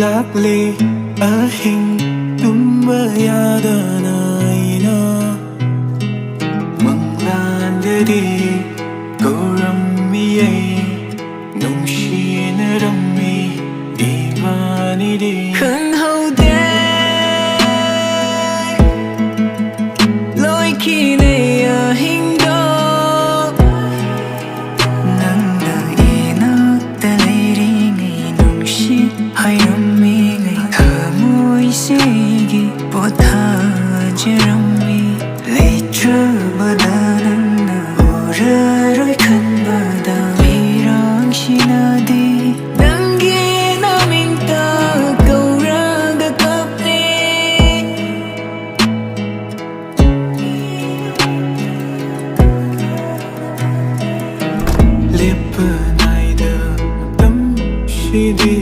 Lakli ahing tumbayada na ina Manglandari kauramiyay Nungshinarammi ibanidi Khanghaudai loi kinay ahingdo Nangna inakta layringay nungshi hayramingay Thamoy sige pothajarammi Leitrabada nangna uraroy khanbada Mirangsinadi Nanggi namingta kauraga kapni Lipanayda tamshidi